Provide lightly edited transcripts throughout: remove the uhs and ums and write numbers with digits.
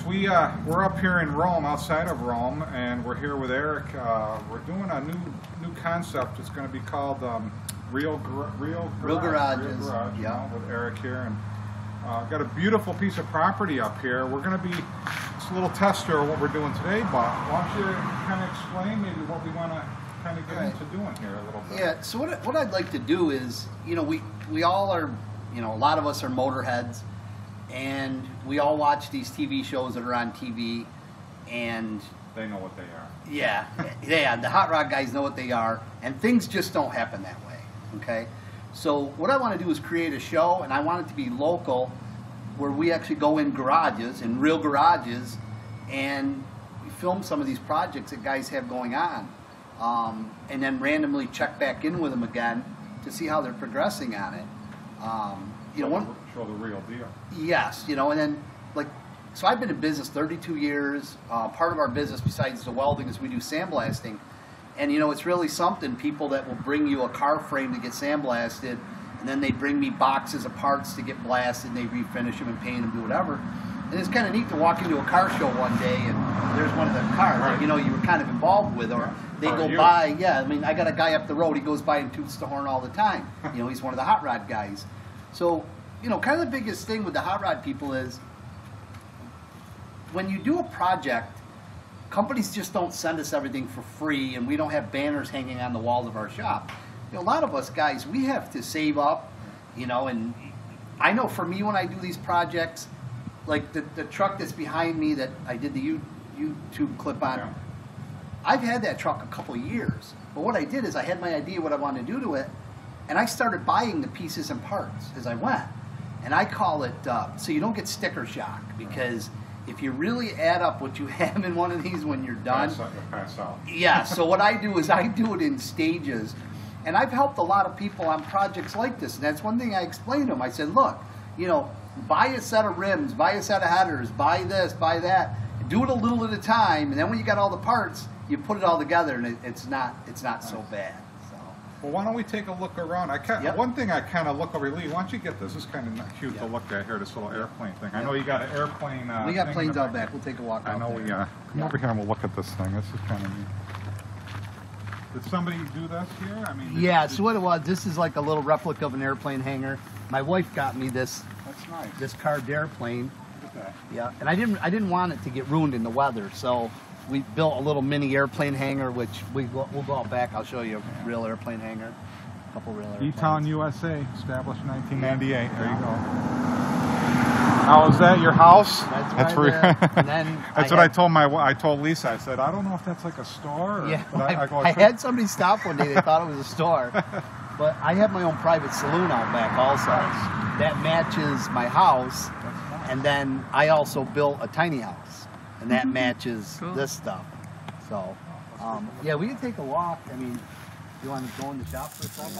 we're up here in Rome, outside of Rome, and we're here with Eric. We're doing a new concept. It's going to be called Real Garages. Yeah, with Eric here, and got a beautiful piece of property up here. We're going to be it's a little tester of what we're doing today, but why don't you kind of explain maybe what we want to kind of get into doing here a little bit? Yeah. So what I'd like to do is, we all are, a lot of us are motorheads. And we all watch these TV shows that are on TV, and they know what they are. Yeah, yeah. The hot rod guys know what they are, and things just don't happen that way. Okay, so what I want to do is create a show, and I want it to be local, where we actually go in garages, in real garages, and film some of these projects that guys have going on, and then randomly check back in with them again to see how they're progressing on it. Show the real deal. Yes, and then so I've been in business 32 years. Part of our business, besides the welding, is we do sandblasting, and it's really something. People that will bring you a car frame to get sandblasted, and then they bring me boxes of parts to get blasted, and they refinish them and paint them, do whatever. And it's kind of neat to walk into a car show one day and there's one of the cars that you were kind of involved with, or they go by. Yeah, I mean, I got a guy up the road. He goes by and toots the horn all the time. He's one of the hot rod guys. So, kind of the biggest thing with the hot rod people is when you do a project, companies just don't send us everything for free, and we don't have banners hanging on the walls of our shop. A lot of us guys, we have to save up, and I know for me when I do these projects, like the truck that's behind me that I did the YouTube clip on, I've had that truck a couple of years. But what I did is I had my idea what I wanted to do to it, and I started buying the pieces and parts as I went. And I call it, so you don't get sticker shock, because if you really add up what you have in one of these when you're done, pass out. Yeah, so what I do is I do it in stages. And I've helped a lot of people on projects like this, and that's one thing I explained to them. I said, look, buy a set of rims, buy a set of headers, buy this, buy that, do it a little at a time, and then when you got all the parts, you put it all together, and it's not so bad. Well, why don't we take a look around? One thing I kind of look over, Lee, why don't you get this? This is kind of cute to look at here, this little airplane thing. I know you got an airplane. We got planes out back. We'll take a walk out. I know we come over here and we'll look at this thing. This is kind of neat. Did somebody do this here? I mean, yeah, so what it was, this is like a little replica of an airplane hangar. My wife got me this. That's nice. This carved airplane. Look at that. Yeah, and I didn't want it to get ruined in the weather, so we built a little mini airplane hangar, which we'll go out back. I'll show you a real airplane hangar. E-Town, USA, established in 1998. There you go. Now, is that your house? That's right. And then that's what I told Lisa. I said, I don't know if that's like a store. Or, yeah, I had somebody stop one day. They thought it was a store. But I have my own private saloon out back also. That matches my house. And then I also built a tiny house. And that matches this stuff. So, yeah, we can take a walk. I mean, you want to go in the shop for a second?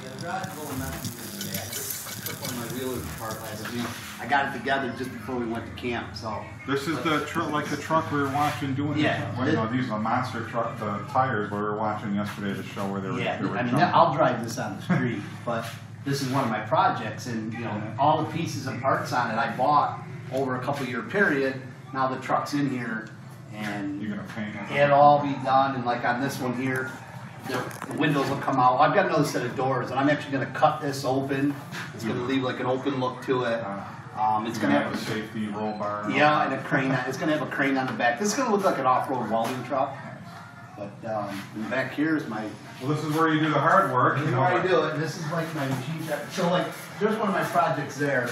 Yeah, the garage is a little messy today. I just took one of my wheelers apart last week. I got it together just before we went to camp. So this is the truck we were watching doing. Yeah. These are the monster truck, the tires we were watching yesterday, the show where they were. Yeah, I mean, I'll drive this on the street, but this is one of my projects, and all the pieces and parts on it I bought over a couple-year period. Now the truck's in here. And you're gonna paint it. It'll all be done, and like on this one here, the windows will come out. I've got another set of doors, and I'm actually going to cut this open. It's going to leave like an open look to it. It's going to have a safety roll bar. Yeah, and a crane. It's going to have a crane on the back. This is going to look like an off-road welding truck. But in the back here is my. Well, this is where you do the hard work. This is where I do it. And this is like my machine shop. So like, there's one of my projects there.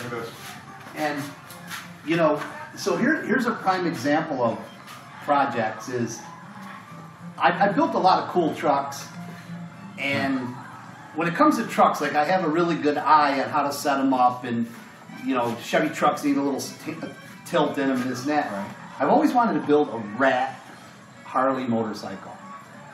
And so here's a prime example of projects is I built a lot of cool trucks, and when it comes to trucks, like I have a really good eye on how to set them up, and Chevy trucks need a little tilt in them and this and that. Right. I've always wanted to build a rat Harley motorcycle,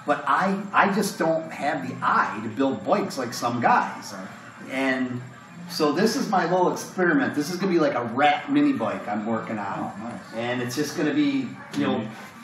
but I just don't have the eye to build bikes like some guys. Right. And so this is my little experiment. This is going to be like a rat mini bike I'm working on. Oh, nice. And it's just going to be,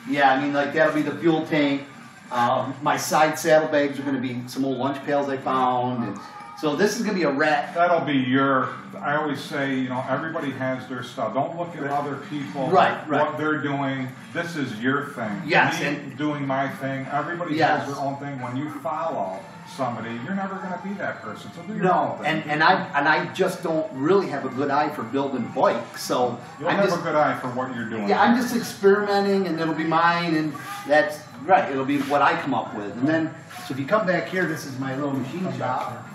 yeah, I mean, like that'll be the fuel tank. My side saddlebags are going to be some old lunch pails I found. And So this is going to be a rack. That'll be your, I always say, you know, everybody has their stuff. Don't look at other people, right. what they're doing. This is your thing. Yes. Me doing my thing. Everybody has their own thing. When you follow somebody, you're never going to be that person. So do your own thing. And I just don't really have a good eye for building bikes. So you'll have a good eye for what you're doing. Yeah, I'm just experimenting, and it'll be mine, and that's right. It'll be what I come up with. And then, so if you come back here, this is my little machine shop.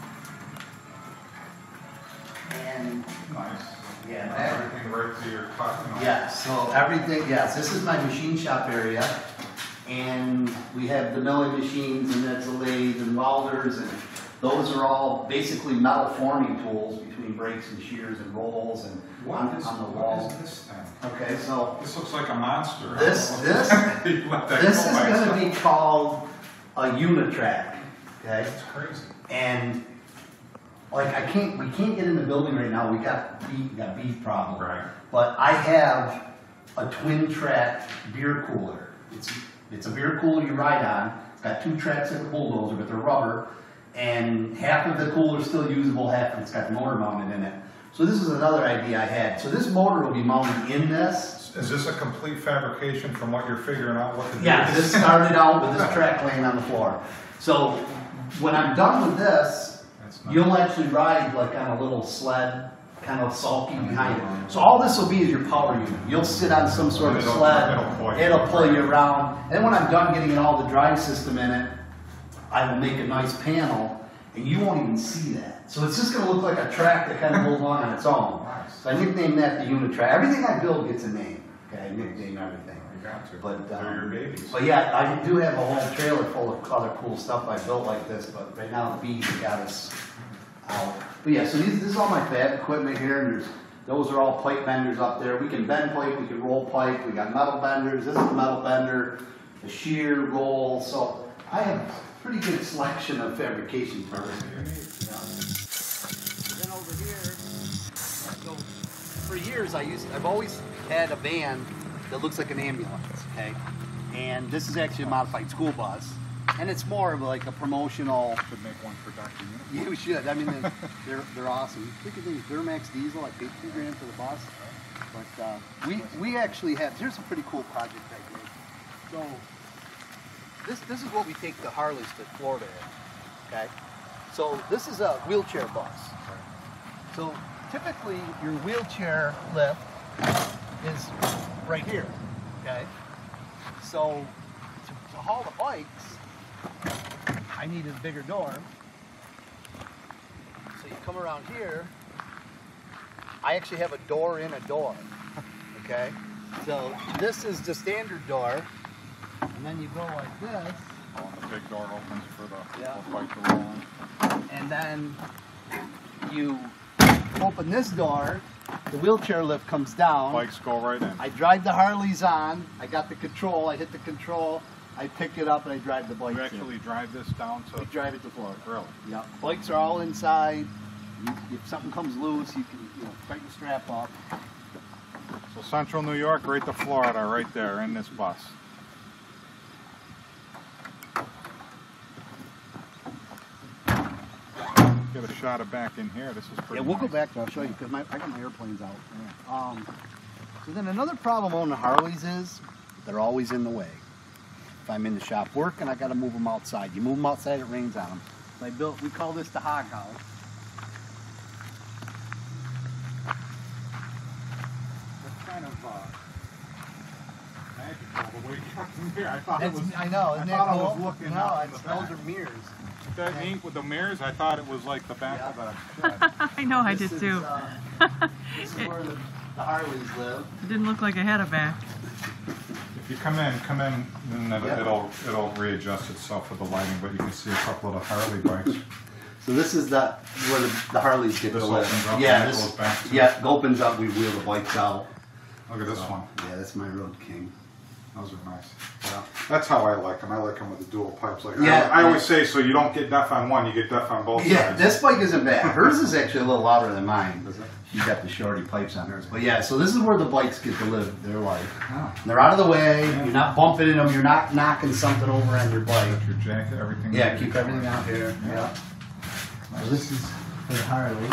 And nice. Yeah, everything right to your cut. You know. Yes, so everything, yes, this is my machine shop area. And we have the milling machines, and that's a lathe and welders, and those are all basically metal forming tools between brakes and shears and rolls and on the wall. What is this thing? Okay, so this looks like a monster. This is going to be called a unitrack. Okay, that's crazy. And like we can't get in the building right now. We got beef problem. Right. But I have a twin track beer cooler. It's a beer cooler you ride on. It's got 2 tracks like a bulldozer, but they're rubber. And half of the cooler is still usable, half of it's got the motor mounted in it. So this is another idea I had. So this motor will be mounted in this. Is this a complete fabrication from what you're figuring out what to do? Yeah, this started out with this track laying on the floor. So when I'm done with this, you'll actually ride like on a little sled, kind of sulky behind it. So all this will be is your power unit. You'll sit on some sort of sled, it'll pull you around. And then when I'm done getting all the drive system in it, I will make a nice panel, and you won't even see that. So it's just going to look like a track that kind of goes on its own. So I nicknamed that the Unitrack. Everything I build gets a name. Okay, I nickname everything. You got to. But they're your babies. But yeah, I do have a whole trailer full of other cool stuff I built like this. But right now the bees got us out. But yeah, so this is all my fab equipment here, and those are all pipe benders up there. We can bend pipe, we can roll pipe. We got metal benders. This is a metal bender, a shear, roll. So I have a pretty good selection of fabrication parts. Then over here, so for years I've always had a van that looks like an ambulance, okay? And this is actually a modified school bus, and it's more of like a promotional. Should make one for Dr. You should. I mean, they're awesome. Look at these Duramax diesel. I paid $2 grand for the bus, but we actually have. Here's a pretty cool project I did. So. This is what we take the Harleys to Florida in, okay? So this is a wheelchair bus. So typically your wheelchair lift is right here, okay? So to haul the bikes, I needed a bigger door. So you come around here, I actually have a door in a door, okay? So this is the standard door. And then you go like this. Oh, and the big door opens for the bike to roll on. And then you open this door, the wheelchair lift comes down. Bikes go right in. I drive the Harleys on, I got the control, I hit the control, I pick it up and I drive the bike. You actually drive this down to? We drive it to Florida. Really? Yep. Bikes are all inside. If something comes loose, you can tighten the strap up. So Central New York, right to Florida, right there in this bus. Get a shot of back in here. This is pretty. Yeah, we'll nice. go back and I'll show you because I got my airplanes out. Yeah. So then another problem on the Harleys is they're always in the way. If I'm in the shop working, I got to move them outside. You move them outside, it rains on them. So we call this the hog house. That's kind of magical the way you got from here. I thought it was. I know. Isn't I that thought cool? I was looking No, out in the back. those are mirrors. That ink with the mirrors, I thought it was like the back of a shed. I know, I did too. This is where the Harleys live. It didn't look like I had a back. If you come in, and then it'll readjust itself with the lighting, but you can see a couple of the Harley bikes. So this is where the Harleys get This to live. opens up Yeah, and it goes back to it opens up. We wheel the bikes out. Look at this one. Yeah, that's my Road King. Those are nice. Yeah. That's how I like them. I like them with the dual pipes. Like Yeah. I always say, so you don't get deaf on one, you get deaf on both Yeah, sides. this bike isn't bad. Hers is actually a little louder than mine. She's got the shorty pipes on hers. But yeah, so this is where the bikes get to live their life. Oh. They're out of the way. You're not bumping into them. You're not knocking something over on your bike. Your jacket, everything. Yeah, keep everything out here. Yeah. So this is for the Harley.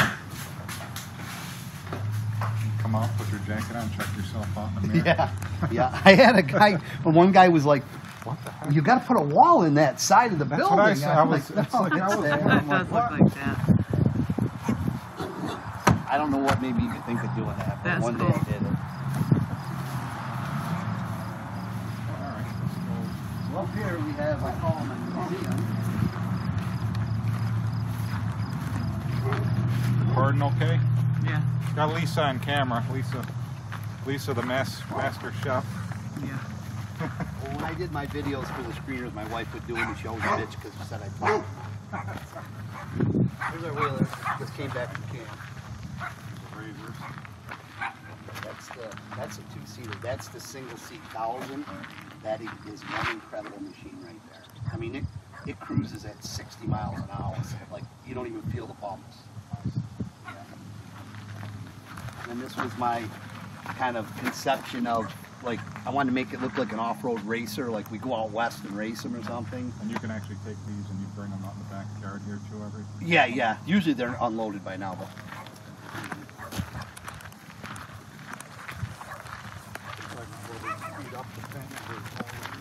Come out, put your jacket on, check yourself out in the mirror. Yeah, yeah. I had a guy, one guy was like, "What the hell? You got to put a wall in that side of the That's building." what I said. I'm It's like I was there. there. It I'm does like, look what? like that. I don't know what made me think of doing that, but That's one day cool. I did it. All right. So up here we have, I call them a museum. Recording okay? Yeah, Got Lisa on camera. Lisa the master chef. yeah. Well, when I did my videos for the screeners, my wife would do them and she always bitched because she said I talk. Here's our wheeler. Just came back from camp. Razors. That's a two-seater. That's the single-seat 1000. That is one incredible machine right there. I mean, it cruises at 60 miles an hour. So like you don't even feel the bumps. Yeah. And this was my kind of conception of like I wanted to make it look like an off-road racer. Like we go out west and race them or something. And you can actually take these and you bring them out in the backyard here too, every. Yeah, yeah. Usually they're unloaded by now, but.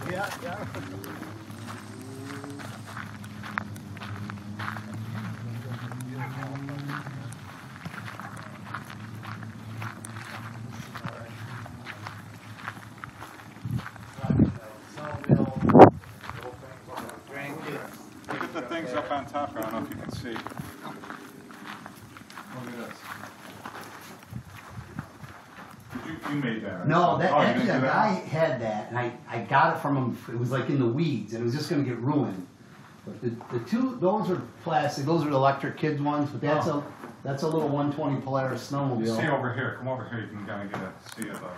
Yeah, yeah. Look at the things up on top. I don't know if you can see. Look at this. You made that, right? No, that Oh, you actually didn't a do that? guy had that, and I got it from him. It was like in the weeds, and it was just going to get ruined. But the two, those are plastic. Those are the electric kids ones. But that's a little 120 Polaris You Snowmobile. see over here. Come over here. You can kind of get a see of the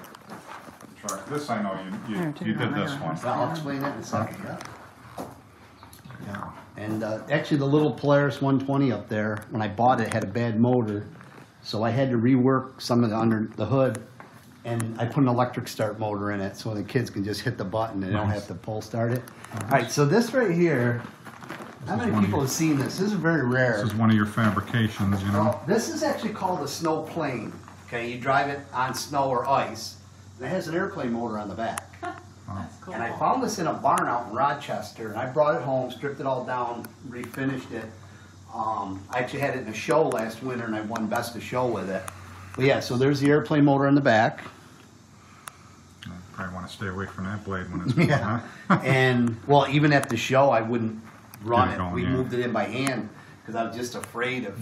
truck. This I know you did this one. Well, I'll explain that in a second. Yeah. Yeah. And actually, the little Polaris 120 up there, when I bought it, had a bad motor, so I had to rework some of the under the hood. And I put an electric start motor in it so the kids can just hit the button and they don't have to pull start it. All right, so this right here, how many people have seen this? This is very rare. This is one of your fabrications, you know. Well, this is actually called a snow plane. Okay, you drive it on snow or ice. And it has an airplane motor on the back. That's cool. And I found this in a barn out in Rochester, and I brought it home, stripped it all down, refinished it. I actually had it in a show last winter, and I won Best of Show with it. But yeah, so there's the airplane motor in the back. You probably want to stay away from that blade when it's moving, Yeah. huh? And, well, even at the show, I wouldn't run Get it it. going, We yeah. moved it in by hand because I was just afraid of.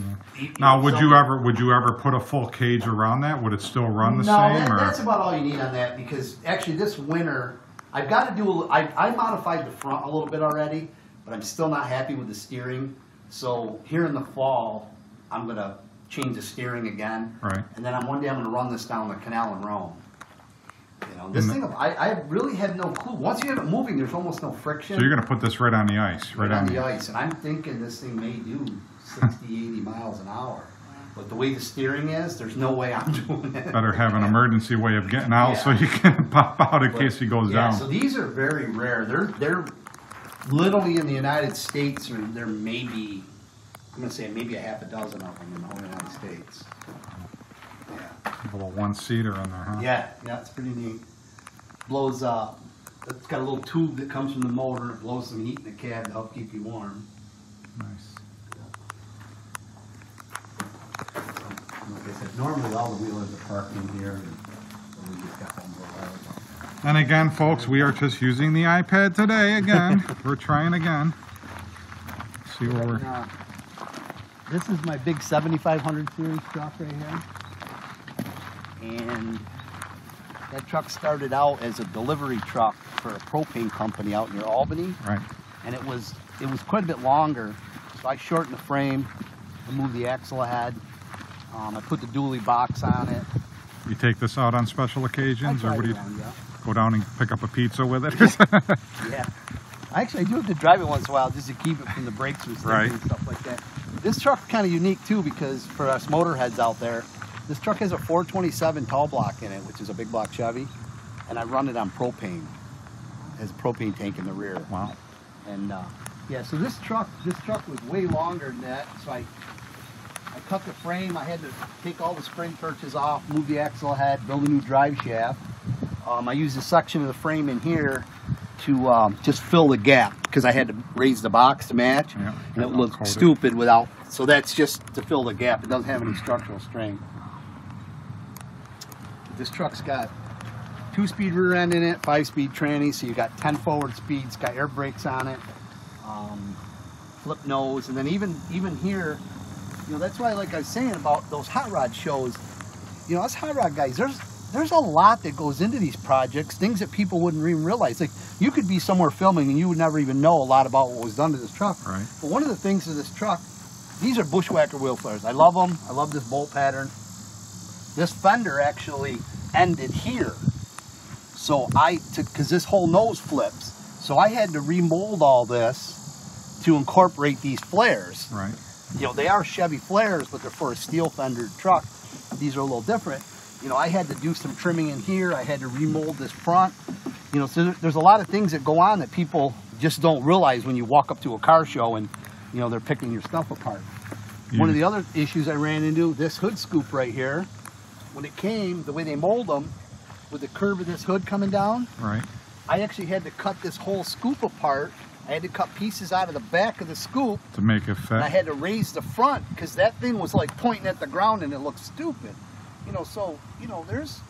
Now, would you ever put a full cage around that? Would it still run the same? Or? That's about all you need on that because actually this winter, I've got to do, I modified the front a little bit already, but I'm still not happy with the steering. So here in the fall, I'm going to change the steering again. Right. And then one day I'm going to run this down the canal in Rome. You know, this thing, I really had no clue. Once you have it moving, there's almost no friction. So you're going to put this right on the ice, right on the ice. And I'm thinking this thing may do 60, 80 miles an hour. But the way the steering is, there's no way I'm doing it. Better have an emergency way of getting out so you can pop out in case he goes down. So these are very rare. They're literally in the United States, or there may be, I'm going to say maybe a half a dozen of them in the whole United States. Yeah. A little one-seater in there, huh? Yeah, it's pretty neat. Blows up. It's got a little tube that comes from the motor. It blows some heat in the cab to help keep you warm. Nice. Like I said, normally all the wheelers are parked in here, and we just got one more. And again, folks, we are just using the iPad today again. We're trying again. See what we're... This is my big 7500 series truck right here. And that truck started out as a delivery truck for a propane company out near Albany. Right. And it was quite a bit longer. So I shortened the frame, I moved the axle ahead. I put the dually box on it. You take this out on special occasions, or what do you... Yeah. Go down and pick up a pizza with it? Yeah. Actually, I do have to drive it once in a while just to keep it from the brakes and stuff like that. This truck's kind of unique too because for us motorheads out there, this truck has a 427 tall block in it, which is a big block Chevy, and I run it on propane. It has a propane tank in the rear. Wow. And yeah, so this truck was way longer than that. So I cut the frame. I had to take all the spring perches off, move the axle head, build a new drive shaft. I used a section of the frame in here to just fill the gap because I had to raise the box to match, and it looked stupid without. So that's just to fill the gap. It doesn't have any structural strength. This truck's got 2-speed rear end in it, 5-speed tranny, so you got 10 forward speeds, got air brakes on it, flip nose, and then even here, you know, that's why, like I was saying about those hot rod shows, you know, us hot rod guys, there's a lot that goes into these projects, things that people wouldn't even realize. Like, you could be somewhere filming and you would never even know a lot about what was done to this truck. Right. But one of the things of this truck, these are Bushwacker wheel flares. I love them. I love this bolt pattern. This fender actually ended here. So because this whole nose flips, so I had to remold all this to incorporate these flares. Right. You know, they are Chevy flares, but they're for a steel fendered truck. These are a little different. You know, I had to do some trimming in here. I had to remold this front. You know, so there's a lot of things that go on that people just don't realize when you walk up to a car show and, you know, they're picking your stuff apart. Yeah. One of the other issues I ran into, this hood scoop right here, when it came, the way they mold them, with the curve of this hood coming down, right, I actually had to cut this whole scoop apart. I had to cut pieces out of the back of the scoop to make it fit. And I had to raise the front because that thing was like pointing at the ground and it looked stupid. You know, so, you know, there's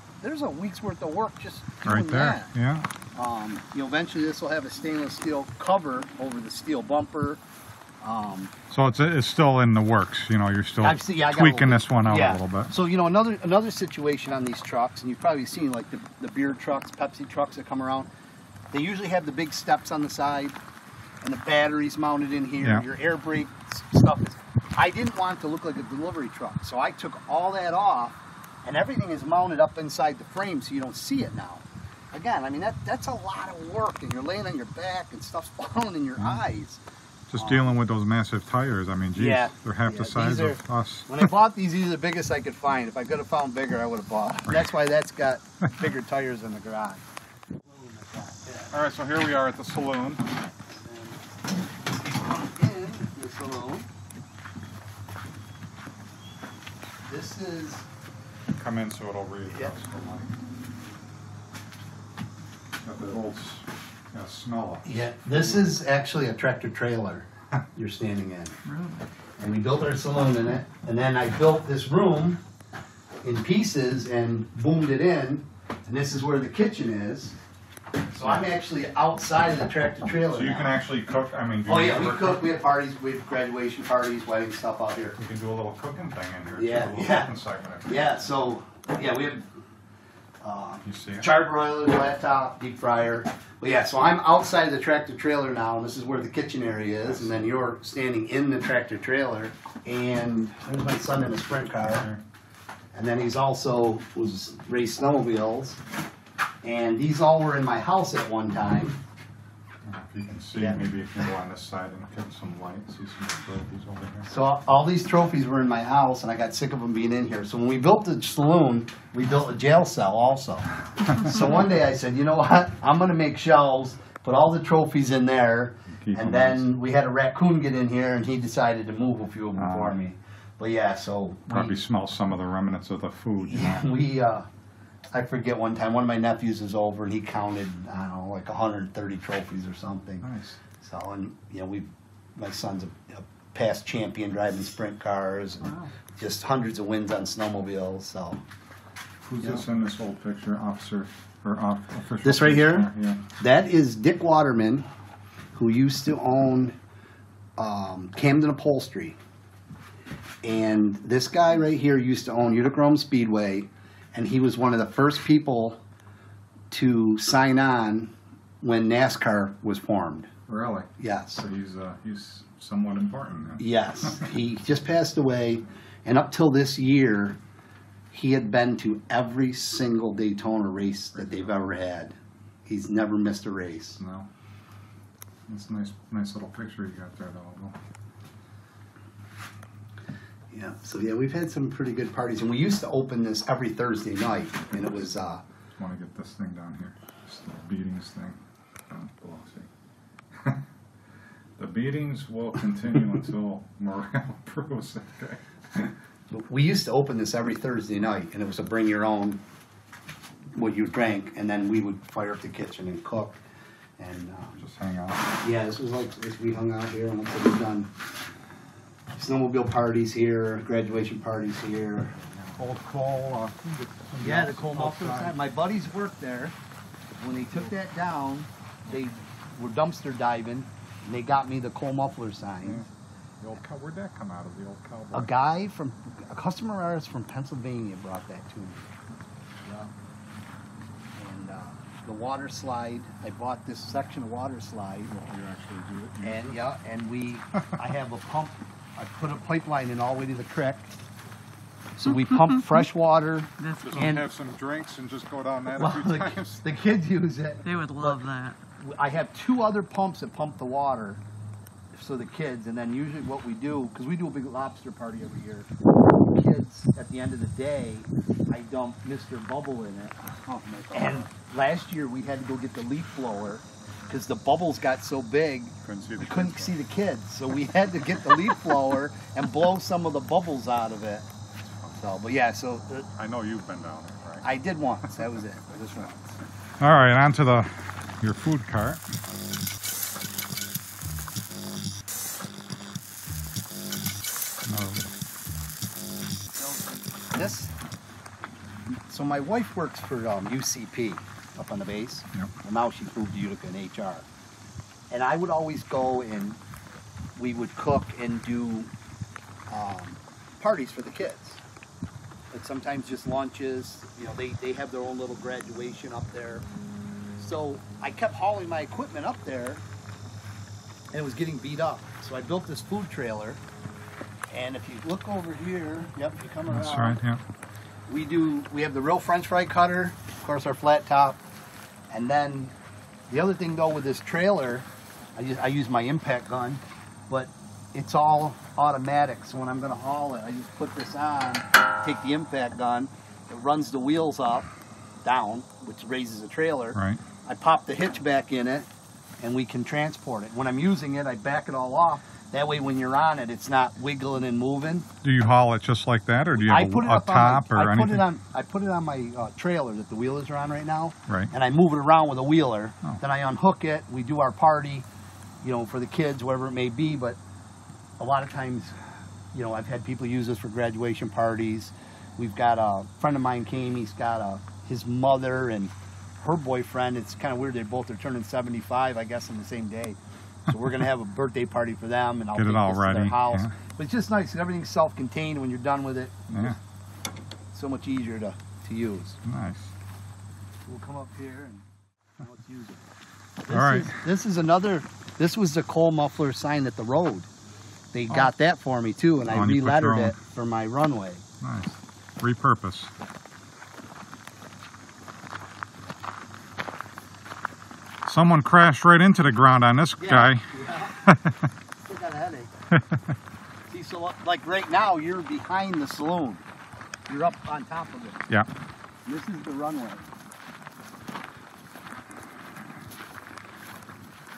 a week's worth of work just doing right there. that. Yeah. You know, eventually this will have a stainless steel cover over the steel bumper. So it's still in the works. You know, you're still tweaking this one out a little bit. So, you know, another situation on these trucks, and you've probably seen like the beer trucks, Pepsi trucks that come around. They usually have the big steps on the side, and the batteries mounted in here. Yeah. Your air brake stuff is. I didn't want it to look like a delivery truck, so I took all that off, and everything is mounted up inside the frame, so you don't see it now. Again, I mean that's a lot of work, and you're laying on your back, and stuff's falling in your eyes. Just dealing with those massive tires. I mean, geez, they're half the size of us. When I bought these are the biggest I could find. If I could have found bigger, I would have bought them. That's why that's got bigger tires in the garage. All right, so here we are at the saloon. In the saloon. This is... Come in so it'll read. Yeah. Got that old smell. Yeah, this is actually a tractor trailer you're standing in. Really? And we built our saloon in it, and then I built this room in pieces and boomed it in, and this is where the kitchen is. So I'm actually outside of the tractor trailer. So you now. can actually cook. I mean, Oh yeah, we cook. We have parties. We have graduation parties, wedding stuff out here. You can do a little cooking thing in here. Yeah, too, a little yeah. cooking segment. Yeah. So yeah, we have You see it? charred broiler, laptop, deep fryer. But yeah, so I'm outside of the tractor trailer now, and this is where the kitchen area is, and then you're standing in the tractor trailer. And there's my son in a sprint car, and then he's also was raced snowmobiles. And these all were in my house at one time. If you can see, maybe if you go on this side and get some light, see some trophies over here. So all these trophies were in my house, and I got sick of them being in here. So when we built the saloon, we built a jail cell also. So one day I said, you know what? I'm going to make shelves, put all the trophies in there, and then we had a raccoon get in here, and he decided to move a few of them for me. But yeah, so... Probably smell some of the remnants of the food. You know? We... I forget one time, one of my nephews was over and he counted, I don't know, like 130 trophies or something. Nice. So, and, you know, my son's a past champion driving sprint cars, and just hundreds of wins on snowmobiles, so. Who's this in this old picture? Officer, or official? This right here? Yeah. That is Dick Waterman, who used to own Camden Upholstery. And this guy right here used to own Utica Speedway. And he was one of the first people to sign on when NASCAR was formed. Really? Yes. So he's somewhat important then. Yes. He just passed away, and up till this year, he had been to every single Daytona race that they've ever had. He's never missed a race. No. That's a nice little picture you got there, though. Yeah, so yeah, we've had some pretty good parties, and we used to open this every Thursday night, and it was. Just want to get this thing down here, this little beatings thing. Oh, see. The beatings will continue until morale proves it. We used to open this every Thursday night, and it was a bring your own, what you drank, and then we would fire up the kitchen and cook. And just hang out. yeah, this was like we hung out here, and once we've done snowmobile parties here, graduation parties here. Old coal. Yeah, the coal muffler sign. My buddies worked there. When they took that down, they were dumpster diving, and they got me the coal muffler sign. Yeah. Where'd that come out of, the old cowboy? A customer of ours from Pennsylvania brought that to me. Yeah. And the water slide, I bought this section of water slide. You actually do it. And yeah, and I have a pump. I put a pipeline in all the way to the creek. So we pump fresh water. Just and have some drinks and just go down that well, a few times. the kids use it. They would love that. I have 2 other pumps that pump the water, so the kids, and then usually what we do, because we do a big lobster party every year, the kids, at the end of the day, I dump Mr. Bubble in it. Oh, and last year we had to go get the leaf blower, because the bubbles got so big, we couldn't see the kids. So we had to get the leaf blower and blow some of the bubbles out of it. So, but yeah, so... I know you've been down there, right? I did once, that was it, just once. All right, on to your food cart. So my wife works for UCP up on the base. Yep. Well, now she's moved to Utica in HR. And I would always go and we would cook and do parties for the kids. Like sometimes just lunches. You know, they have their own little graduation up there. So I kept hauling my equipment up there, and it was getting beat up. So I built this food trailer. And if you look over here, yep, you come around. That's right, yeah. We have the real French fry cutter, of course our flat top, and then the other thing though with this trailer, I use my impact gun, but it's all automatic. So when I'm going to haul it, I just put this on, take the impact gun, it runs the wheels up, down, which raises the trailer. Right. I pop the hitch back in it, and we can transport it. When I'm using it, I back it all off. That way, when you're on it, it's not wiggling and moving. Do you haul it just like that, or do you have a top or anything? I put it on my trailer that the wheelers are on right now. Right. And I move it around with a wheeler. Oh. Then I unhook it. We do our party, you know, for the kids, whatever it may be. But a lot of times, you know, I've had people use this for graduation parties. We've got a friend of mine came. He's got his mother and her boyfriend. It's kind of weird. They both are turning 75, I guess, on the same day. So we're going to have a birthday party for them, and I'll take this to their house. Yeah. But it's just nice. Everything's self-contained when you're done with it. Yeah. So much easier to use. Nice. We'll come up here and now let's use it. All right. This was the coal muffler sign at the road. They got that for me too, and I re-lettered it for my runway. Nice. Repurpose. Someone crashed right into the ground on this guy. Yeah. Still got a headache. See, so like right now, you're behind the saloon. You're up on top of it. Yeah. This is the runway.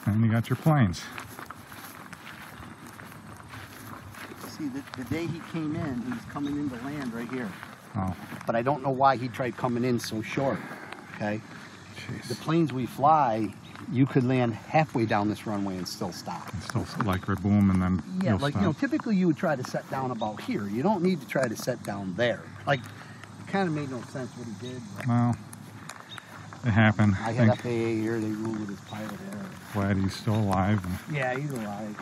And you got your planes. See, the day he came in, he was coming into land right here. Oh. But I don't know why he tried coming in so short. Okay. Jeez. The planes we fly, you could land halfway down this runway and still stop. It's still like boom, and then yeah, like stop. you know, typically you would try to set down about here. You don't need to try to set down there. Like, it kind of made no sense what he did. Well, it happened. I had FAA here. They ruled with his pilot error. Glad he's still alive. Yeah, he's alive.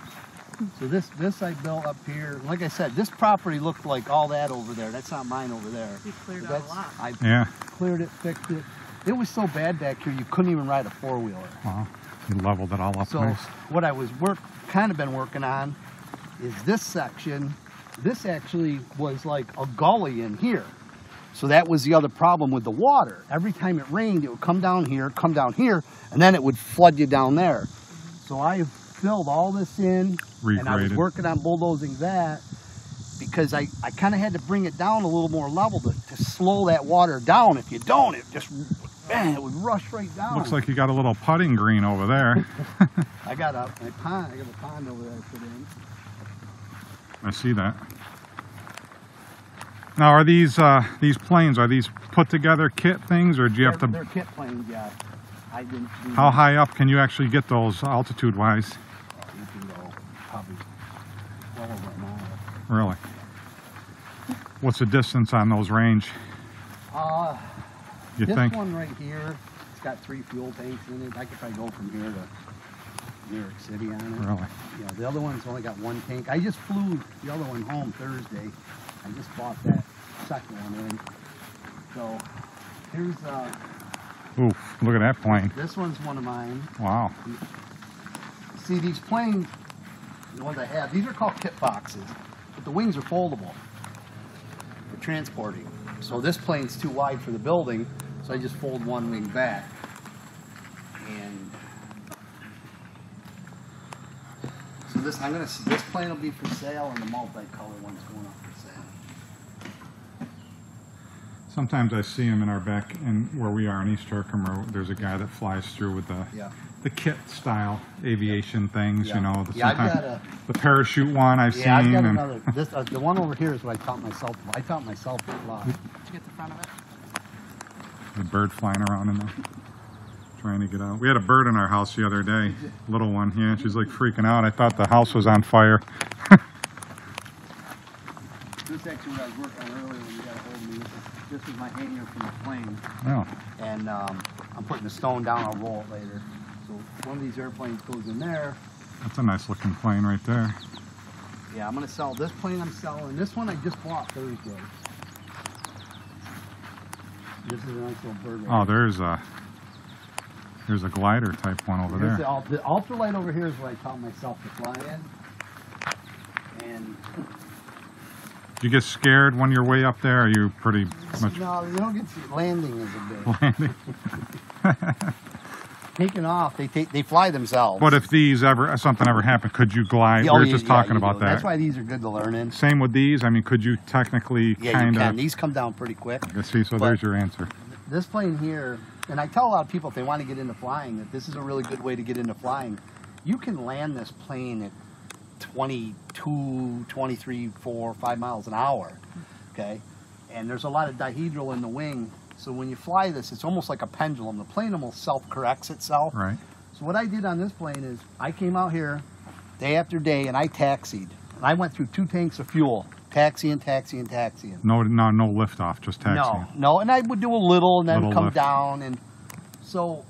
So this I built up here. Like I said, this property looked like all that over there. That's not mine over there. You cleared out a lot. I cleared it, fixed it. It was so bad back here, you couldn't even ride a four-wheeler. Wow, you leveled it all up so nice. What I was kind of been working on is this section. This actually was like a gully in here. So that was the other problem with the water. Every time it rained, it would come down here, and then it would flood you down there. So I filled all this in, and I was working on bulldozing that because I kind of had to bring it down a little more level to slow that water down. If you don't, it just man, it would rush right down. Looks like you got a little putting green over there. I got a pond. I got a pond over there I put in. I see that. Now, are these planes? Are these put together kit things, or do you have to? They're kit planes, yeah. I didn't. How high up can you actually get those altitude-wise? You can go probably well over a mile. Really? What's the distance on those range? You This think? one right here, it's got 3 fuel tanks in it. I could probably go from here to New York City on it. Really? Yeah, the other one's only got 1 tank. I just flew the other one home Thursday. I just bought that second one in. So here's Oof! Look at that plane. this one's one of mine. Wow. See, these planes, the ones I have, these are called kit boxes, but the wings are foldable for transporting. So this plane's too wide for the building, so I just fold one wing back. And so this plane will be for sale, and the multicolor one's going up for sale. Sometimes I see them in our back, in where we are in East Herkimer. There's a guy that flies through with the kit style aviation things. You know, Yeah, I've got the parachute one I've seen. I've got and another. This the one over here is what I taught myself. I taught myself to fly. Did you get the front of it? the bird flying around in there, trying to get out. We had a bird in our house the other day, little one. Yeah, she's like freaking out. I thought the house was on fire. This is actually what I was working on earlier when you got a hold of me. This is my hanger from the plane. Oh. And I'm putting the stone down. I'll roll it later. So one of these airplanes goes in there. That's a nice looking plane right there. Yeah, I'm going to sell this plane. I'm selling. This one I just bought Thursday. This is a nice little bird. Right there's a glider type one over there. The ultralight over here is what I taught myself to fly in. And Do you get scared when you're way up there? Or are you pretty much no, you don't get landing is a bit. landing? Taking off, they fly themselves. But if something ever happened, could you glide? Yeah, we were just talking you about do. that. That's why these are good to learn in. Same with these. I mean, could you technically Yeah, kind you can. of? These come down pretty quick. See, so there's your answer. This plane here, and I tell a lot of people if they want to get into flying that this is a really good way to get into flying. You can land this plane at 22, 23, 4, 5 miles an hour, okay? And there's a lot of dihedral in the wing, so when you fly this, it's almost like a pendulum. The plane almost self-corrects itself. Right. So what I did on this plane is I came out here day after day and I taxied. And I went through 2 tanks of fuel, taxiing. No lift off, just taxiing. No, and I would do a little and then Little come lift. down. And so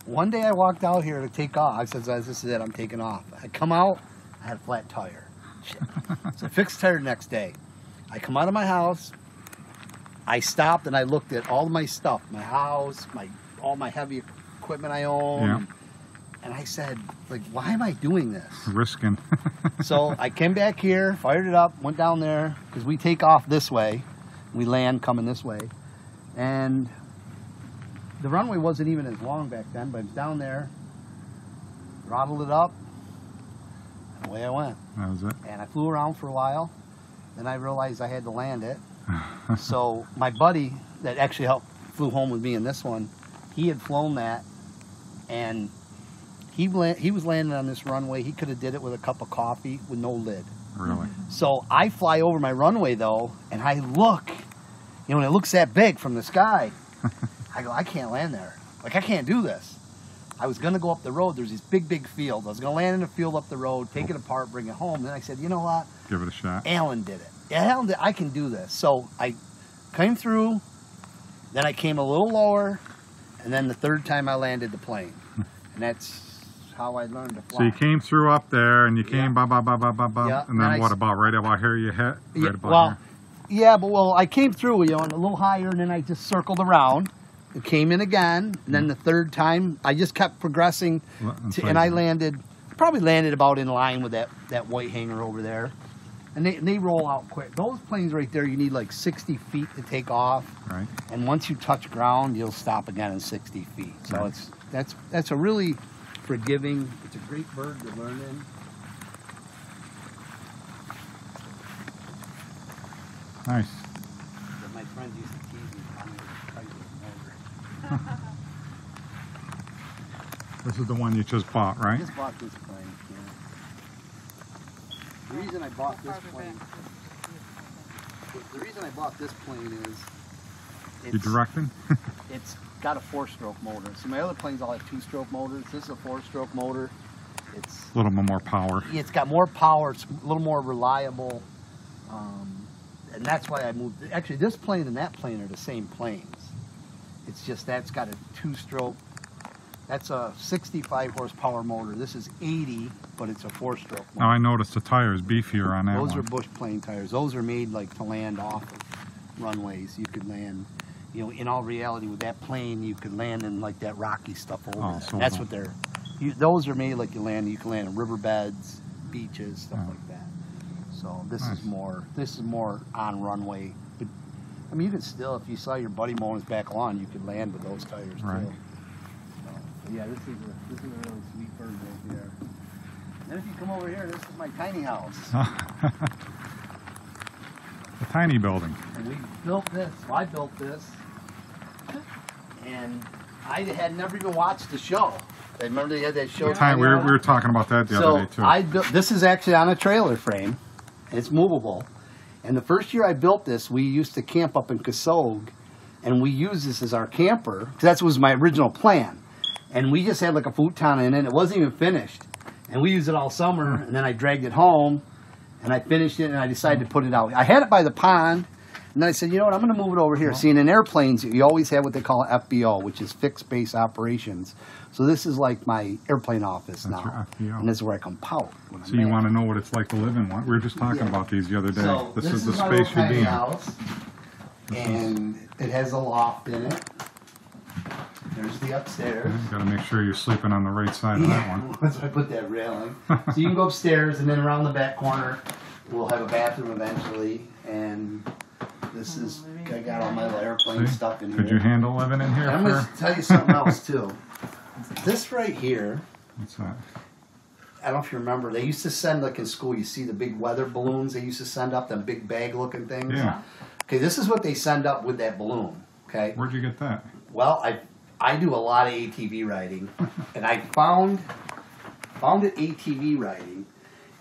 one day I walked out here to take off. I said, this is it, I'm taking off. I come out, I had a flat tire. Shit. So I fixed the tire the next day. I come out of my house, I stopped and I looked at all of my stuff, my house, all my heavy equipment I own. Yeah. And I said, like, why am I doing this? Risking. So I came back here, fired it up, went down there, because we take off this way. We land coming this way. And the runway wasn't even as long back then, but I was down there, throttled it up, and away I went. That was it. And I flew around for a while. Then I realized I had to land it. So my buddy that actually flew home with me in this one, he had flown that, and he was landing on this runway. He could have did it with a cup of coffee with no lid. Really? So I fly over my runway though, and I look, when it looks that big from the sky, I go, I can't land there. Like, I can't do this. I was gonna go up the road. There's this big field. I was gonna land in a field up the road, take it apart, bring it home. Then I said, you know what? Give it a shot. Alan did it. Yeah, Alan did. I can do this. So I came through. Then I came a little lower, and then the third time I landed the plane, and that's how I learned to fly. So you came through up there, and you came Yeah. ba, and then what about right about here you hit? Yeah, Right about well, here? yeah, but I came through, and a little higher, and then I just circled around and came in again. And then the third time, I just kept progressing, and I probably landed about in line with that white hanger over there. And they roll out quick. Those planes right there, you need like 60 feet to take off. Right. And once you touch ground, you'll stop again in 60 feet. So Right. that's a really forgiving. It's a great bird to learn in. Nice. But my friends used to tease me. I'm gonna try to This is the one you just bought, right? I just bought this plane. Yeah. The reason I bought this plane. The reason I bought this plane is. You directing? It's got a 4-stroke motor. See, my other planes all have 2-stroke motors. This is a 4-stroke motor. It's a little bit more power. It's got more power. It's a little more reliable, and that's why I moved. Actually, this plane and that plane are the same planes. It's just that's got a 2-stroke. That's a 65 horsepower motor. This is 80, but it's a 4-stroke motor. Now I noticed the tire is beefier on that one. Those are Bush plane tires. Those are made like to land off of runways. You could land. You know, in all reality, with that plane, you could land in like that rocky stuff over there. So That's what they're. Those are made like you can land in riverbeds, beaches, stuff like that. So this is more. This is more on runway. But I mean, you could still, if you saw your buddy mowing his back lawn, you could land with those tires too. So, yeah, this is a really sweet bird right here. Then if you come over here, this is my tiny house. The tiny building. And we built this. Well, I built this. And I had never even watched the show. I remember they had that show. We were talking about that the other day too. I built, this is actually on a trailer frame. And it's movable. And the first year I built this, we used to camp up in Casog, and we used this as our camper, because that was my original plan. And we just had like a futon in it. It wasn't even finished. And we used it all summer, and then I dragged it home, and I finished it, and I decided to put it out. I had it by the pond, and then I said, you know what, I'm going to move it over here. See, in airplanes, you always have what they call FBO, which is fixed base operations. So this is like my airplane office now. And this is where I come pout. So you want to know what it's like to live in one? We were just talking about these the other day. So this is the my space little you'd be in. house, and it has a loft in it. There's the upstairs. Got to make sure you're sleeping on the right side of that one. That's why I put that railing. So you can go upstairs, and then around the back corner, we'll have a bathroom eventually. And this is, I got all my little airplane stuff in here. Could you handle living in here? I'm going to tell you something else, too. This right here. What's that? I don't know if you remember, they used to send, like in school, you see the big weather balloons they used to send up, them big bag-looking things? Yeah. Okay, this is what they send up with that balloon, okay? Where'd you get that? Well, I do a lot of ATV riding, and I found it ATV riding,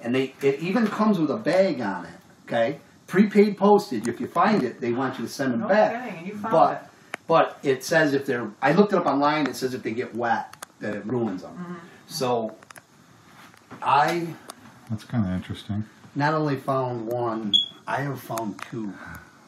and it even comes with a bag on it, okay? Prepaid postage. If you find it, they want you to send them back. Okay, and you found it. But it says if they're, I looked it up online, it says if they get wet, that it ruins them. Mm-hmm. So, That's kind of interesting. not only found one, I have found two.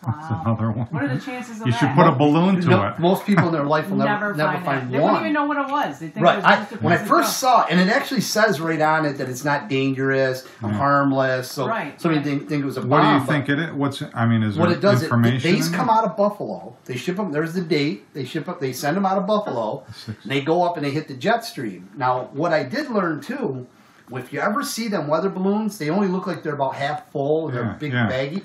That's another one. What are the chances of You that? should put a balloon to it. Most people in their life will never find that. They one. wouldn't even know what it was. They think Right. it was just a When I piece of first stuff. saw it, and it actually says right on it that it's not dangerous, harmless. So many think it was a bomb. What do you think it is? Is What there it does, information? these come out of Buffalo. They ship them. There's the date. They ship up. They send them out of Buffalo. And they go up and they hit the jet stream. Now, what I did learn too, if you ever see them weather balloons, they only look like they're about half full. They're big, baggy.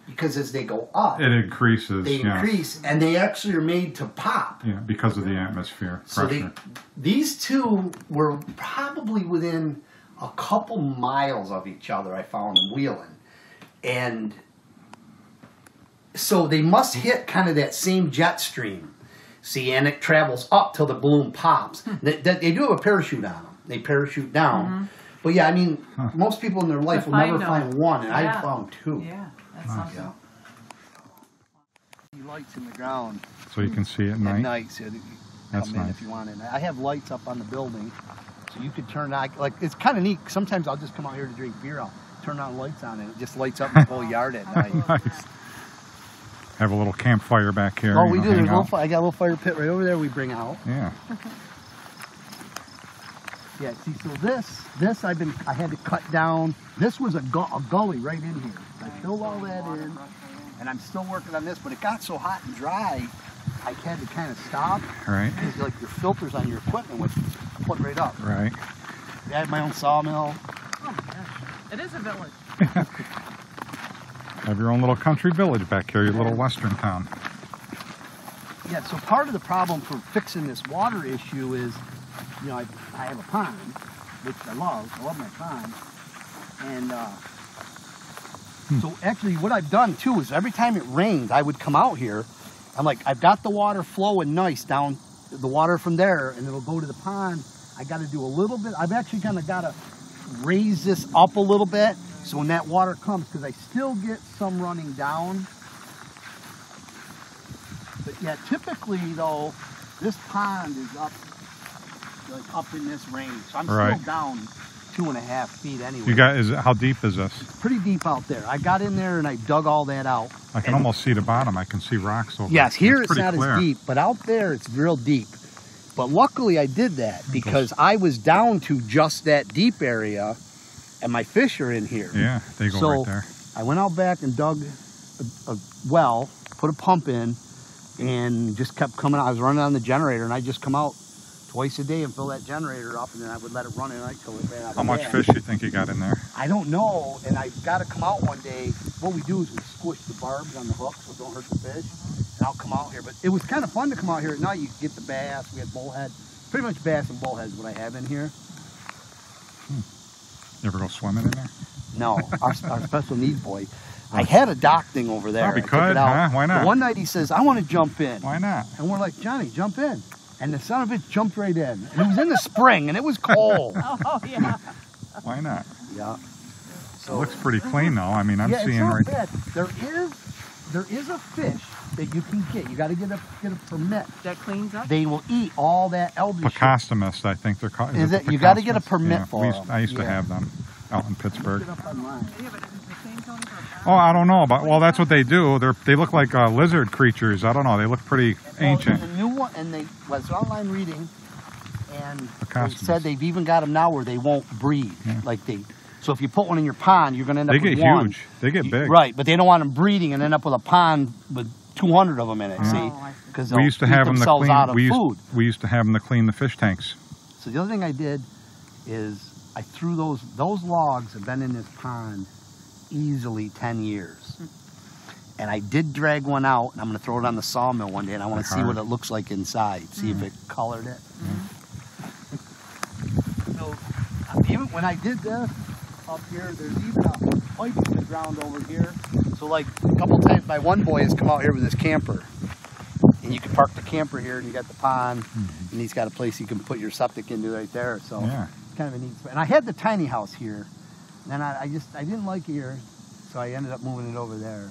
Because as they go up, it increases. They increase, and they actually are made to pop. Yeah, because of the atmosphere So pressure. these two were probably within a couple miles of each other. I found them wheeling, and so they must hit kind of that same jet stream. See, and it travels up till the balloon pops. They do have a parachute on them. They parachute down. Mm-hmm. But yeah, I mean, most people in their life will never find one, and I found two. Yeah. That's something. Lights in the ground. So you can see at night? At night, so that's nice. if you want it. I have lights up on the building, so you could turn on, like, it's kind of neat. Sometimes I'll just come out here to drink beer. I'll turn on lights on it. It just lights up the whole yard at night. Nice. Have a little campfire back here. Oh, we do. There's I got a little fire pit right over there we bring out. Yeah. Yeah, see, so this I had to cut down. This was a gully right in here. I filled all that in, and I'm still working on this, but it got so hot and dry, I had to kind of stop. Right. Because like your filters on your equipment would put right up. Right. I had my own sawmill. Oh my gosh. It is a village. Have your own little country village back here, your little western town. Yeah, so part of the problem for fixing this water issue is, you know, I have a pond, which I love. I love my pond. And so actually what I've done too is every time it rained, I would come out here. I'm like, I've got the water flowing nice down the water from there, and it'll go to the pond. I got to do a little bit. I've actually kind of got to raise this up a little bit so when that water comes, because I still get some running down. But yeah, typically though, this pond is up, like up in this range. So I'm still down 2.5 feet anyway. You got, how deep is this? It's pretty deep out there. I got in there and I dug all that out. I can almost see the bottom. I can see rocks over. Yes, here it's not clear. as deep, but out there it's real deep. But luckily I did that because I was down to just that deep area and my fish are in here. Yeah, they go right there. I went out back and dug a well, put a pump in, and just kept coming out. I was running on the generator and I just come out twice a day and fill that generator up, and then I would let it run at night till it ran out of How much gas. fish you think you got in there? I don't know, and I've got to come out one day. What we do is we squish the barbs on the hook so it don't hurt the fish, and I'll come out here. But it was kind of fun to come out here at night. You get the bass, we had bullhead, pretty much bass and bullhead is what I have in here. You ever go swimming in there? No, our special needs boy. I had a dock thing over there. Probably could, huh? Why not? But one night he says, I want to jump in. Why not? And we're like, Johnny, jump in. And the son of it jumped right in. And it was in the spring, and it was cold. Oh, yeah. Why not? Yeah. So, it looks pretty clean, though. I mean, I'm yeah, seeing it's not right bad. There is a fish that you can get. You got to get a permit. That cleans up? They will eat all that eldritch. Picostomus, I think they're called. Is it? You got to get a permit yeah, for them. I used to have them out in Pittsburgh. Look it up online. Yeah, but is it the same Tony for a pound? Oh, I don't know, but well, that's what they do. They look like lizard creatures. I don't know. They look pretty ancient. The new one, and they was online reading, and they Picostomus. said they've even got them now where they won't breed. Yeah. Like they. So if you put one in your pond, you're going to end up with one. They get huge. They get big. Right, but they don't want them breeding and end up with a pond with 200 of them in it. Yeah. See, because we used to have them to clean. Out of food. We used to have them to clean the fish tanks. So the other thing I did is I threw those logs have been in this pond easily 10 years. And I did drag one out, and I'm going to throw it on the sawmill one day, and I want to see what it looks like inside, see if it colored it. So even when I did this, up here, there's even a pipe in the ground over here. So like a couple times my one boy has come out here with his camper. And you can park the camper here and you got the pond and he's got a place you can put your septic into right there. So it's kind of a neat spot. And I had the tiny house here. And I didn't like it here. So I ended up moving it over there.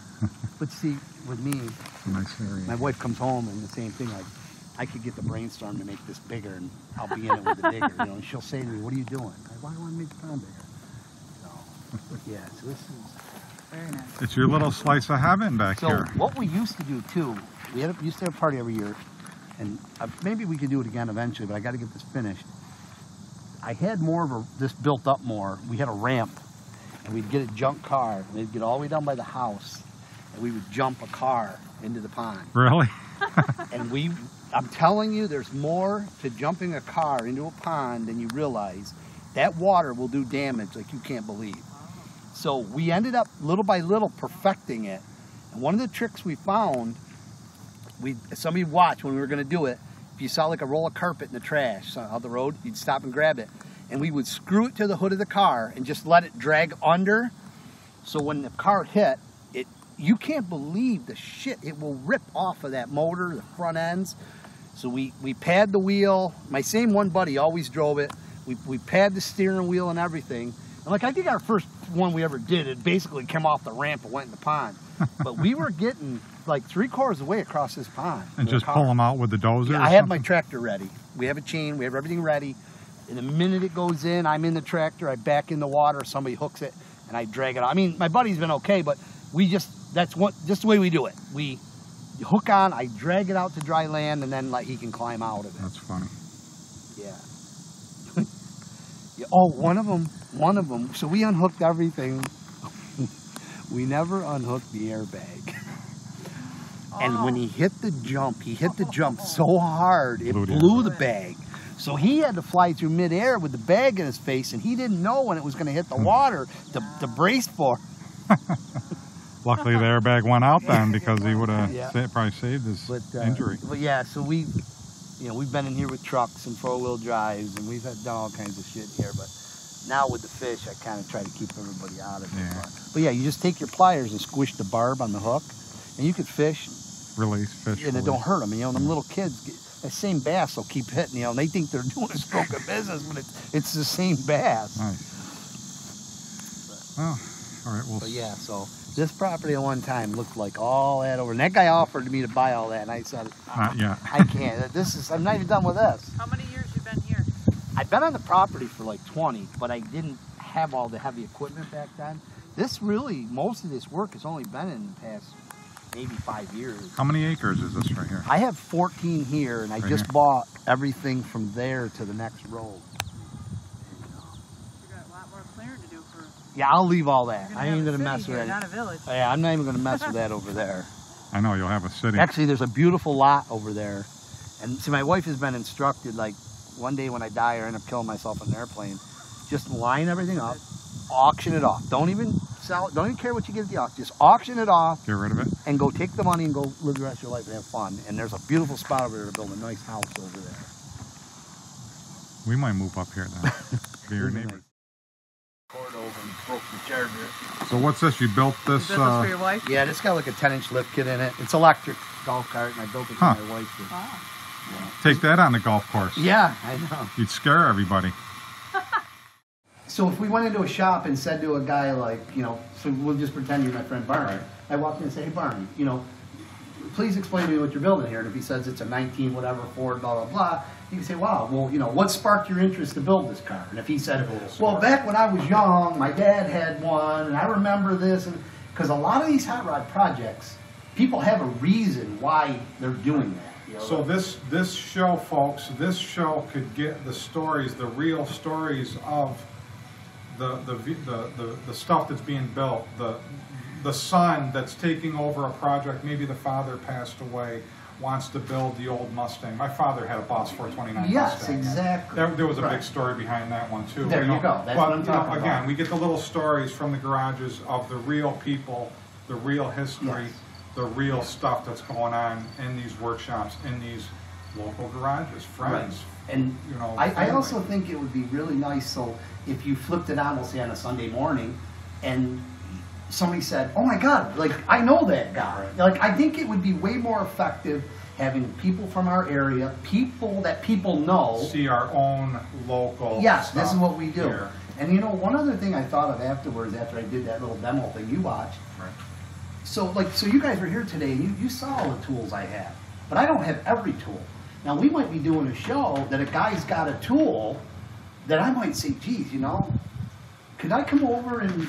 But see, with me, nice area. My wife comes home and the same thing, like I could get the brainstorm to make this bigger and I'll be in it with the digger, you know, and she'll say to me, what are you doing? Why do I want to make the pond bigger? Yeah, so this is very nice. It's your little slice of heaven back here. So what we used to do too, used to have a party every year, and maybe we could do it again eventually, but I got to get this finished. I had more of this built up more. We had a ramp, and we'd get a junk car, and they'd get all the way down by the house, and we would jump a car into the pond. Really? And I'm telling you, there's more to jumping a car into a pond than you realize. That water will do damage like you can't believe. So we ended up little by little perfecting it. And one of the tricks we found, somebody watched when we were going to do it. If you saw like a roll of carpet in the trash out the road, you'd stop and grab it. And we would screw it to the hood of the car and just let it drag under. So when the car hit, you can't believe the shit it will rip off of that motor, the front ends. So we pad the wheel. My same one buddy always drove it. We pad the steering wheel and everything. And like I think our first one we ever did, it basically came off the ramp and went in the pond. But we were getting like 3/4 of the way across this pond. And just pull them out with the dozer? Yeah, I have my tractor ready. We have a chain, we have everything ready. And the minute it goes in, I'm in the tractor, I back in the water, somebody hooks it, and I drag it out. I mean, my buddy's been okay, but that's just the way we do it. You hook on, I drag it out to dry land, and then he can climb out of it. That's funny. Yeah. Yeah. Oh, one of them. So we unhooked everything. We never unhooked the airbag. And when he hit the jump so hard, it blew the bag. So he had to fly through midair with the bag in his face, and he didn't know when it was going to hit the water to brace for. Luckily, the airbag went out then, because he would have probably saved his injury. But yeah, so we've been in here with trucks and 4-wheel drives, and we've done all kinds of shit here. But now with the fish, I kind of try to keep everybody out of it. Yeah. But yeah, you just take your pliers and squish the barb on the hook, and you could fish. Release fish. And it don't hurt them. You know, them little kids. the same bass will keep hitting, and they think they're doing a stroke of business, but it's the same bass. Nice. Well, all right, well. So yeah, so this property at one time looked like all that over, and that guy offered me to buy all that, and I said, Not yet. I can't. I'm not even done with this. How many years you been here? I've been on the property for like 20, but I didn't have all the heavy equipment back then. This really, most of this work has only been in the past maybe 5 years. How many acres is this right here? I have 14 here, and I just bought everything from there to the next road. You got a lot more clearing to do for. Yeah, I'll leave all that. You're I ain't gonna have a mess city with here, that. not a village. Yeah, I'm not even gonna mess with that over there. I know, you'll have a city. Actually, there's a beautiful lot over there, and see, my wife has been instructed, like, one day when I die or end up killing myself in an airplane, just line everything up, auction it off. Don't even sell it. Don't even care what you get at the auction. Just auction it off. Get rid of it. And go take the money and go live the rest of your life and have fun. And there's a beautiful spot over there to build a nice house over there. We might move up here then. Be your neighbor. Poured over and broke the charger. So what's this? You built this? Is this for your wife? Yeah, it's got like a 10-inch lift kit in it. It's electric golf cart, and I built it for my wife. Wow. Take that on the golf course. Yeah, I know. You'd scare everybody. So if we went into a shop and said to a guy like, so we'll just pretend you're my friend Barney. Right. I walked in and say, hey Barney, please explain to me what you're building here. And if he says it's a 19 whatever Ford, blah, blah, blah, you can say, wow, well, what sparked your interest to build this car? And if he said, well, back when I was young, my dad had one, and I remember this. Because a lot of these hot rod projects, people have a reason why they're doing that. So this show, folks, this show could get the stories, the real stories of the stuff that's being built, the son that's taking over a project. Maybe the father passed away, wants to build the old Mustang. My father had a Boss 429 Yes, Mustang. exactly. There was a Right. big story behind that one too. There you go. That's what I'm talking about. Again, we get the little stories from the garages of the real people, the real history, Yes. the real stuff that's going on in these workshops, in these local garages, friends. Right. And I family. also think it would be really nice, so if you flipped it on, we'll say on a Sunday morning, and somebody said, oh my God, like, I know that guy. Like, I think it would be way more effective having people from our area, people that people know. See our own local Yes, stuff this is what we do. here. And one other thing I thought of afterwards, after I did that little demo thing you watched, Right. so you guys were here today, and you saw all the tools I have, but I don't have every tool. Now, we might be doing a show that a guy's got a tool that I might say, geez, could I come over and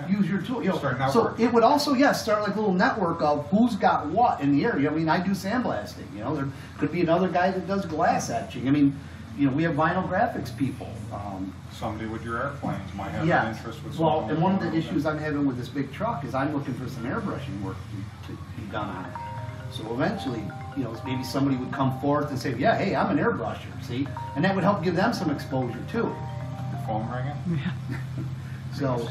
use your tool? Start So networking. it would also, start like a little network of who's got what in the area. I mean, I do sandblasting, there could be another guy that does glass etching. I mean, we have vinyl graphics people. Somebody with your airplanes might have an Yeah. interest with Well, someone and one of with the issues I'm having with this big truck is I'm looking for some airbrushing work to be done on it. So eventually, maybe somebody would come forth and say, yeah, hey, I'm an airbrusher, see? And that would help give them some exposure too. Your phone ringing? So,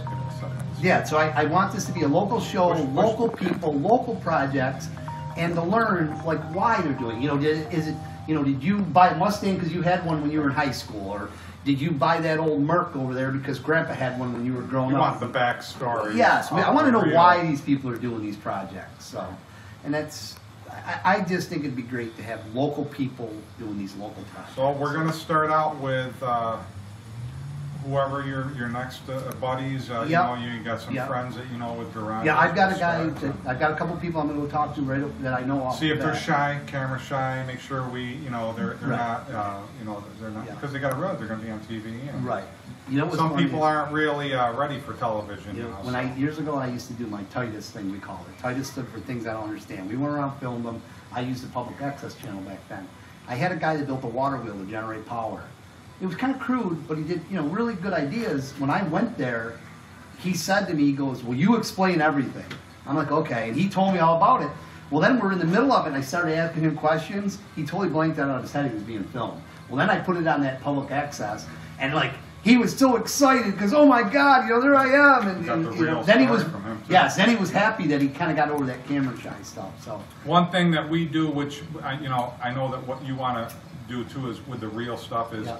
yeah, so I want this to be a local show, local people, local projects, and to learn, like, why they're doing it. Did you buy a Mustang because you had one when you were in high school? Or did you buy that old Merc over there because Grandpa had one when you were growing You up? want the backstory. Yes, I want to know Real. why these people are doing these projects. So, and I just think it'd be great to have local people doing these local projects. So we're going to start out with whoever your next buddies. Yep. You got some Yep. friends that with garages. Yeah, I've got a Start, guy. I've got a couple people I'm going to go talk to that I know off See if the they're bat. shy, camera shy. Make sure they're Right. not they're not Yeah. because they got to run. They're going to be on TV. And Right. What's Some funny people is, aren't really ready for television. when years ago I used to do my Titus thing, we called it. Titus stood for things I don't understand. We went around, filmed them. I used the public access channel back then. I had a guy that built a water wheel to generate power. It was kind of crude, but he did really good ideas. When I went there, he said to me, he goes, "Well, you explain everything." I'm like, okay, and he told me all about it. Well, then we're in the middle of it, and I started asking him questions. He totally blanked that out of his head. He was being filmed. Well, then I put it on that public access, and he was so excited because, oh my God, there I am. And, Got the real then he story was, from him, too. yes, then he was happy that he kind of got over that camera shy stuff. So One thing that we do, which I know that what you want to do too, is with the real stuff is. Yeah.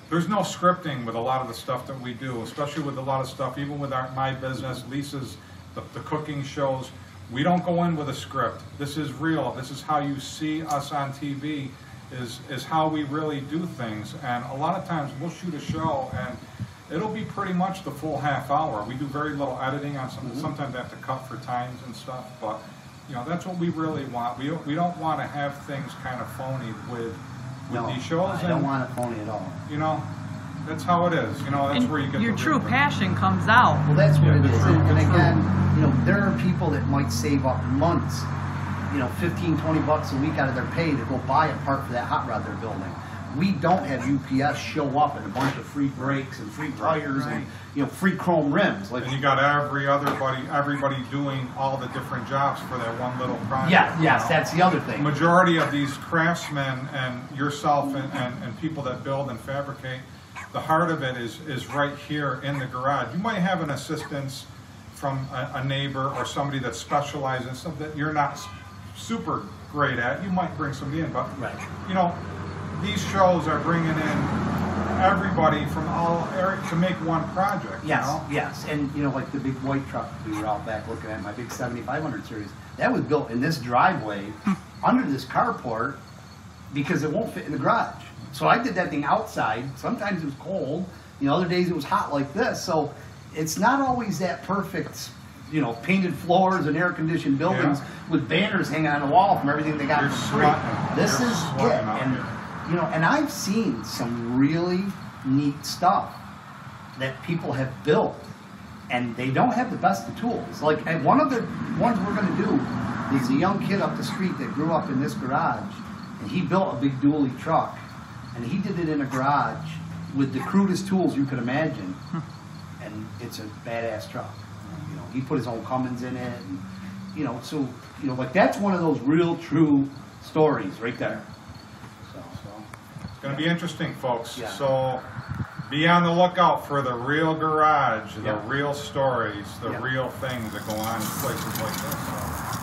There's no scripting with a lot of the stuff that we do, especially with a lot of stuff, even with my business, Lisa's, the cooking shows. We don't go in with a script. This is real. This is how you see us on TV. is how we really do things. And a lot of times we'll shoot a show and it'll be pretty much the full half hour. We do very little editing on something. Sometimes I have to cut for times and stuff, but you know, that's what we really want. We don't want to have things kind of phony with these shows. I don't want it phony at all. You know, that's how it is. You know, that's And where you get your the true real passion comes out. Well, that's what Yeah, it the is. truth, And the again, you know, there are people that might save up months, you know, 15, 20 bucks a week out of their pay to go buy a part for that hot rod they're building. We don't have UPS show up and a bunch of free brakes and free tires and, you know, free chrome rims. Like, And you got everybody doing all the different jobs for that one little project. yeah, you yes, know? that's the other thing. Majority of these craftsmen and yourself and people that build and fabricate, the heart of it is right here in the garage. You might have an assistance from a neighbor or somebody that specializes in something that you're not super great at. You might bring somebody in, but Right. you know, these shows are bringing in everybody from all areas to make one project. Yes, You know? yes, and you know, like the big white truck we were out back looking at, my big 7500 series, that was built in this driveway under this carport because it won't fit in the garage. So I did that thing outside. Sometimes it was cold, you know, other days it was hot like this. So it's not always that perfect, you know, painted floors and air-conditioned buildings with banners hanging on the wall from everything they got You're for free. sweating. This You're is sweating it. out And here. you know, and I've seen some really neat stuff that people have built, and they don't have the best of tools. Like, and one of the ones we're going to do is a young kid up the street that grew up in this garage, and he built a big dually truck, and he did it in a garage with the crudest tools you could imagine, and it's a badass truck. You know, he put his own Cummins in it, and you know, so you know, like that's one of those real true stories right there. It's going to be interesting, folks. Yeah. So be on the lookout for the real garage, the Yeah. real stories, the Yeah. real things that go on in places like this. So.